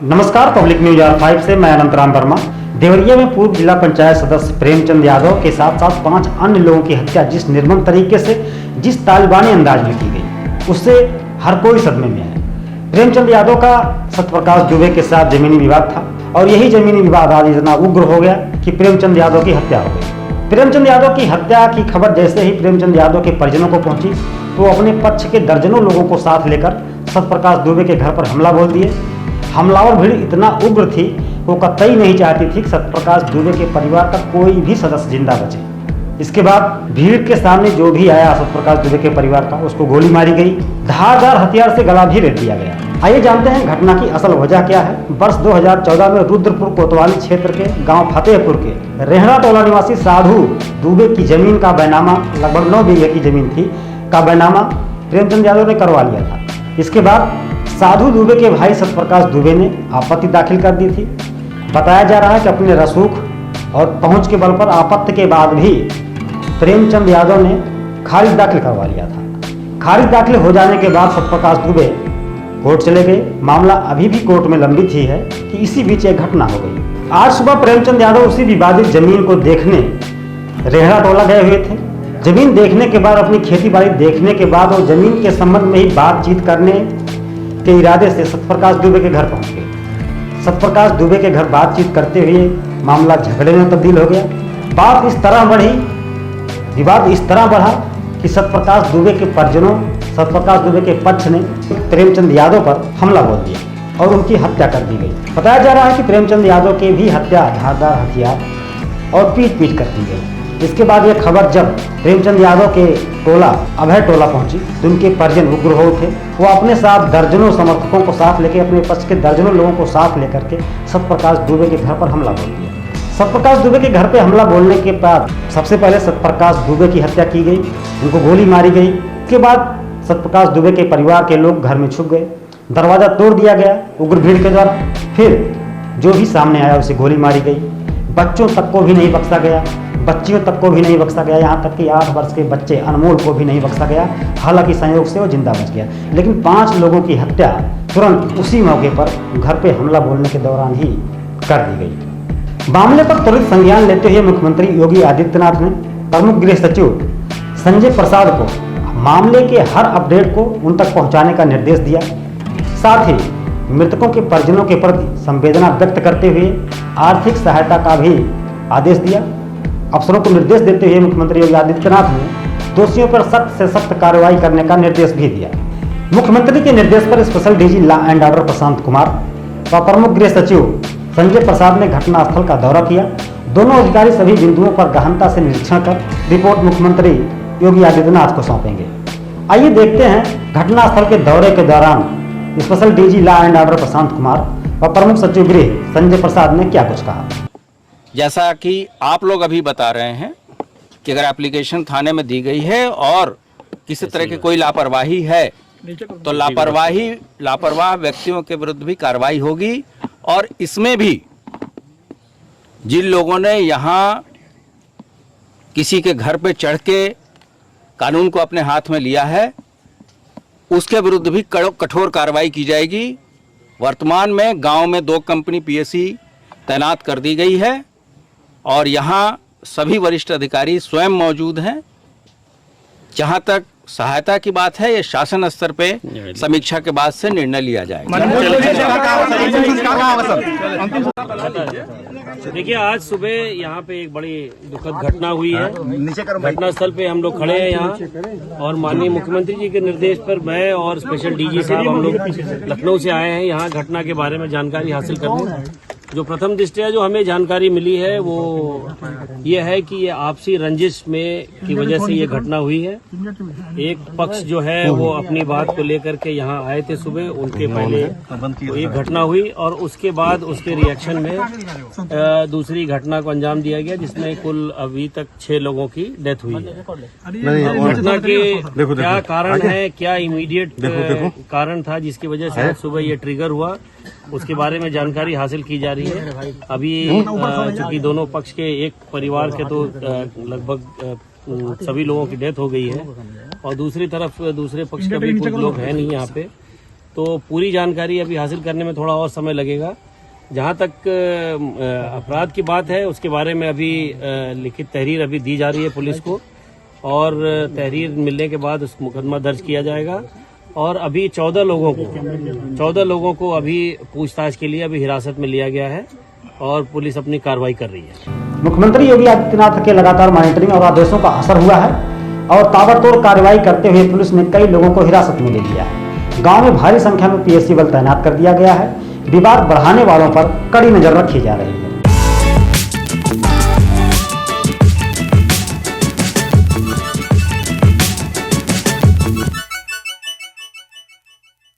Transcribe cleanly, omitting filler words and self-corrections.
नमस्कार, public news R5 से मैं अनंतराम वर्मा। देवरिया में पूर्व जिला पंचायत सदस्य प्रेमचंद यादव के साथ साथ 5 अन्य लोगों की हत्या जिस निर्मम तरीके से, जिस तालिबानी अंदाज में की गई, उससे हर कोई सदमे में है। प्रेमचंद यादव का सत्यप्रकाश दुबे के साथ जमीनी विवाद था और यही जमीनी विवाद आज इतना उग्र हो गया कि प्रेमचंद यादव की हत्या हो गई। प्रेमचंद यादव की हत्या की खबर जैसे ही प्रेमचंद यादव के परिजनों को पहुंची तो अपने पक्ष के दर्जनों लोगों को साथ लेकर सत्यप्रकाश दुबे के घर पर हमला बोल दिए। हमलावर भीड़ इतना उग्र थी, वो कतई नहीं चाहती थी कि सत्यप्रकाश दुबे के परिवार का कोई भी सदस्य जिंदा बचे। इसके बाद भीड़ के सामने जो भी आया सत्यप्रकाश दुबे के परिवार का, उसको गोली मारी गई। धारदार हथियार से गला भी रेत दिया गया। आइए जानते हैं घटना की असल वजह क्या है। वर्ष 2014 में रुद्रपुर कोतवाली क्षेत्र के गांव फतेहपुर के रेहड़ा टोला निवासी साधु दुबे की जमीन का बैनामा, लगभग 9 बीघे की जमीन थी, का बैनामा प्रेमचंद यादव ने करवा लिया था। इसके बाद साधु दुबे के भाई सत्यप्रकाश दुबे ने आपत्ति दाखिल कर दी थी। बताया जा रहा है कि अपने रसूख और पहुंच के बल पर आपत्ति के बाद भी प्रेमचंद यादव ने खारिज दाखिल करवा लिया था। खारिज दाखिल हो जाने के बाद सत्यप्रकाश दुबे कोर्ट चले गए। मामला अभी भी कोर्ट में लंबित ही है कि इसी बीच एक घटना हो गई। आज सुबह प्रेमचंद यादव उसी विवादित जमीन को देखने रेहड़ा टोला गए हुए थे। जमीन देखने के बाद, अपनी खेती बाड़ी देखने के बाद, वो जमीन के संबंध में ही बातचीत करने के इरादे से सत्यप्रकाश दुबे के घर पहुंच गए। सत्यप्रकाश दुबे के घर बातचीत करते हुए मामला झगड़े में तब्दील हो गया। बात इस तरह बढ़ी, विवाद इस तरह बढ़ा कि सत्यप्रकाश दुबे के परिजनों, सत्यप्रकाश दुबे के पक्ष ने प्रेमचंद यादव पर हमला बोल दिया और उनकी हत्या कर दी गई। बताया जा रहा है कि प्रेमचंद यादव की भी हत्या धारदार हथियार और पीट कर दी गई। इसके बाद यह खबर जब प्रेमचंद यादव के टोला अभय टोला पहुंची तो उनके परिजन उग्र हो उठे। वो अपने साथ दर्जनों समर्थकों को साथ लेकर, अपने पक्ष के दर्जनों लोगों को साथ लेकर के सत्यप्रकाश दुबे के घर पर हमला बोल दिया। सत्यप्रकाश दुबे के घर पे हमला बोलने के बाद सबसे पहले सत्यप्रकाश दुबे की हत्या की गई, उनको गोली मारी गई। इसके बाद सत्यप्रकाश दुबे के परिवार के लोग घर में छुप गए, दरवाजा तोड़ दिया गया उग्र भीड़ के द्वारा। फिर जो भी सामने आया उसे गोली मारी गई। बच्चों तक को भी नहीं बख्शा गया, बच्चियों तक को भी नहीं बख्शा गया, यहाँ तक कि 8 वर्ष के बच्चे अनमोल को भी नहीं बख्शा गया। हालांकि संयोग से वो जिंदा बच गया, लेकिन 5 लोगों की हत्या तुरंत उसी मौके पर घर पे हमला बोलने के दौरान ही कर दी गई। मामले पर त्वरित संज्ञान लेते हुए मुख्यमंत्री योगी आदित्यनाथ ने प्रमुख गृह सचिव संजय प्रसाद को मामले के हर अपडेट को उन तक पहुँचाने का निर्देश दिया। साथ ही मृतकों के परिजनों के प्रति संवेदना व्यक्त करते हुए आर्थिक सहायता का भी आदेश दिया। अफसरों को निर्देश देते हुए मुख्यमंत्री योगी आदित्यनाथ ने दोषियों पर सख्त से सख्त कार्रवाई करने का निर्देश भी दिया। मुख्यमंत्री के निर्देश पर special DG law and order Prashant Kumar व प्रमुख गृह सचिव संजय प्रसाद ने घटनास्थल का दौरा किया। दोनों अधिकारी सभी बिंदुओं पर गहनता से निरीक्षण कर रिपोर्ट मुख्यमंत्री योगी आदित्यनाथ को सौंपेंगे। आइए देखते हैं घटनास्थल के दौरे के दौरान special DG law and order Prashant Kumar व प्रमुख सचिव गृह संजय प्रसाद ने क्या कुछ कहा। जैसा कि आप लोग अभी बता रहे हैं कि अगर एप्लीकेशन थाने में दी गई है और किसी तरह की कोई लापरवाही है तो लापरवाह व्यक्तियों के विरुद्ध भी कार्रवाई होगी। और इसमें भी जिन लोगों ने यहाँ किसी के घर पे चढ़ के कानून को अपने हाथ में लिया है, उसके विरुद्ध भी कठोर कार्रवाई की जाएगी। वर्तमान में गांव में 2 कंपनी पीएससी तैनात कर दी गई है और यहाँ सभी वरिष्ठ अधिकारी स्वयं मौजूद हैं। जहाँ तक सहायता की बात है, ये शासन स्तर पे समीक्षा के बाद से निर्णय लिया जाएगा। देखिए, आज सुबह यहाँ पे एक बड़ी दुखद घटना हुई है। घटना स्थल पे हम लोग खड़े हैं यहाँ और माननीय मुख्यमंत्री जी के निर्देश पर मैं और स्पेशल डीजी साहब हम लोग लखनऊ से आए हैं यहाँ घटना के बारे में जानकारी हासिल करने। जो प्रथम दृष्टया जो हमें जानकारी मिली है वो ये है कि ये आपसी रंजिश में की वजह से ये घटना हुई है। एक पक्ष जो है वो अपनी बात को लेकर के यहाँ आए थे सुबह, उनके पहले तो एक घटना हुई और उसके बाद उसके रिएक्शन में दूसरी घटना को अंजाम दिया गया, जिसमें कुल अभी तक 6 लोगों की डेथ हुई है। घटना के क्या कारण है, क्या इमीडिएट कारण था जिसकी वजह से सुबह ये ट्रिगर हुआ, उसके बारे में जानकारी हासिल की जा रही है। अभी चूंकि दोनों पक्ष के एक परिवार के तो लगभग सभी लोगों की डेथ हो गई है और दूसरी तरफ दूसरे पक्ष के भी कुछ लोग हैं नहीं यहाँ पे, तो पूरी जानकारी अभी हासिल करने में थोड़ा और समय लगेगा। जहां तक अपराध की बात है उसके बारे में अभी लिखित तहरीर अभी दी जा रही है पुलिस को, और तहरीर मिलने के बाद उस मुकदमा दर्ज किया जाएगा। और अभी 14 लोगों को अभी पूछताछ के लिए अभी हिरासत में लिया गया है और पुलिस अपनी कार्रवाई कर रही है। मुख्यमंत्री योगी आदित्यनाथ के लगातार मॉनिटरिंग और आदेशों का असर हुआ है और ताबड़तोड़ कार्रवाई करते हुए पुलिस ने कई लोगों को हिरासत में ले लिया है। गांव में भारी संख्या में पीएससी बल तैनात कर दिया गया है। विवाद बढ़ाने वालों पर कड़ी नजर रखी जा रही है।